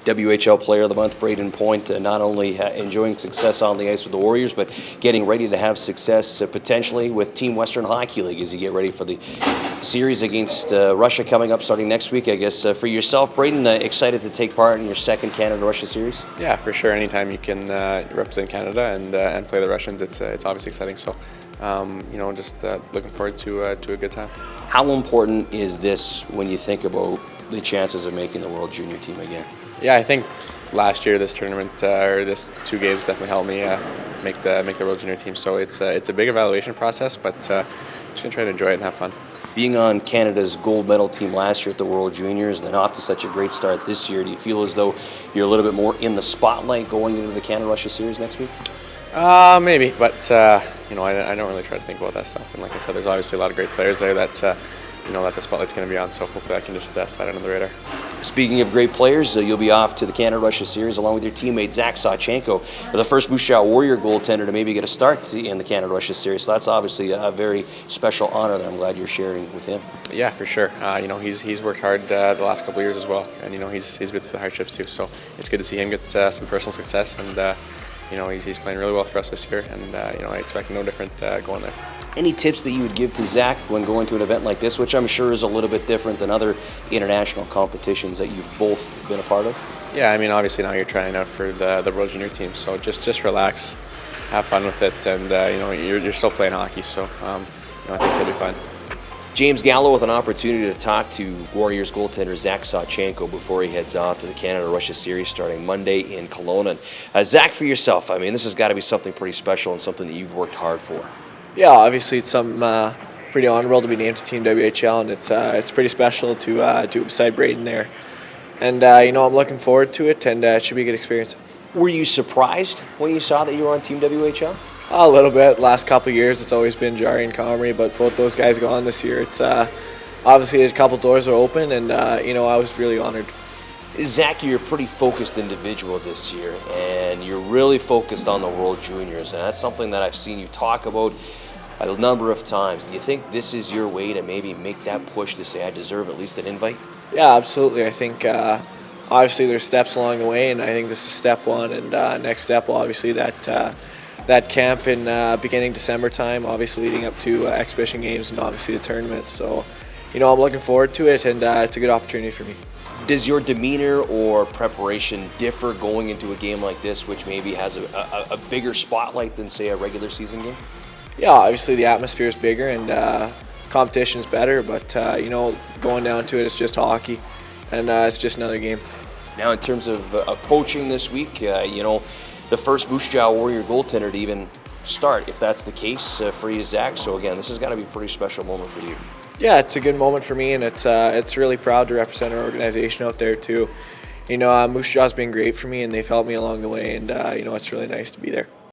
WHL Player of the Month, Brayden Point, not only enjoying success on the ice with the Warriors, but getting ready to have success potentially with Team Western Hockey League as you get ready for the series against Russia coming up starting next week. I guess for yourself, Brayden, excited to take part in your second Canada-Russia series? Yeah, for sure. Anytime you can represent Canada and play the Russians, it's obviously exciting. So, just looking forward to a good time. How important is this when you think about the chances of making the World Junior team again? Yeah, I think last year this tournament or this 2 games definitely helped me make the World Junior team. So it's a big evaluation process, but just gonna try to enjoy it and have fun. Being on Canada's gold medal team last year at the World Juniors and then off to such a great start this year, do you feel as though you're a little bit more in the spotlight going into the Canada-Russia series next week? Maybe, but I don't really try to think about that stuff. And like I said, there's obviously a lot of great players there that the spotlight's going to be on. So hopefully I can just slide under the radar. Speaking of great players, you'll be off to the Canada-Russia series along with your teammate Zach Sawchenko, the first Moose Jaw Warrior goaltender to maybe get a start in the Canada-Russia series. So that's obviously a very special honor that I'm glad you're sharing with him. Yeah, for sure. He's worked hard the last couple of years as well, and he's been through the hardships too. So it's good to see him get some personal success, and he's playing really well for us this year, and I expect no different going there. Any tips that you would give to Zach when going to an event like this, which I'm sure is a little bit different than other international competitions that you've both been a part of? Yeah, obviously now you're trying out for the World Junior team, so just relax, have fun with it, and you're still playing hockey, so I think you'll be fine. James Gallo with an opportunity to talk to Warriors goaltender Zach Sawchenko before he heads off to the Canada-Russia series starting Monday in Kelowna. Zach, for yourself, this has got to be something pretty special and something that you've worked hard for. Yeah, obviously it's something pretty honorable to be named to Team WHL, and it's pretty special to do it beside Brayden there. And I'm looking forward to it, and it should be a good experience. Were you surprised when you saw that you were on Team WHL? A little bit. Last couple of years, it's always been Jari and Comrie, but both those guys gone this year. It's obviously a couple doors are open, and I was really honored. Zach, you're a pretty focused individual this year, and you're really focused on the World Juniors, and that's something that I've seen you talk about a number of times. Do you think this is your way to maybe make that push to say, I deserve at least an invite? Yeah, absolutely. I think obviously there's steps along the way, and I think this is step one, and next step will obviously that camp in beginning December time, obviously leading up to exhibition games and obviously the tournament. So, I'm looking forward to it, and it's a good opportunity for me. Does your demeanor or preparation differ going into a game like this, which maybe has a bigger spotlight than, say, a regular season game? Yeah, obviously the atmosphere is bigger and competition is better, but going down to it, it's just hockey, and it's just another game. Now, in terms of coaching this week, the first Moose Jaw Warrior goaltender to even start, if that's the case for you, Zach. So again, this has got to be a pretty special moment for you. Yeah, it's a good moment for me, and it's really proud to represent our organization out there too. Moose Jaw's been great for me, and they've helped me along the way, and it's really nice to be there.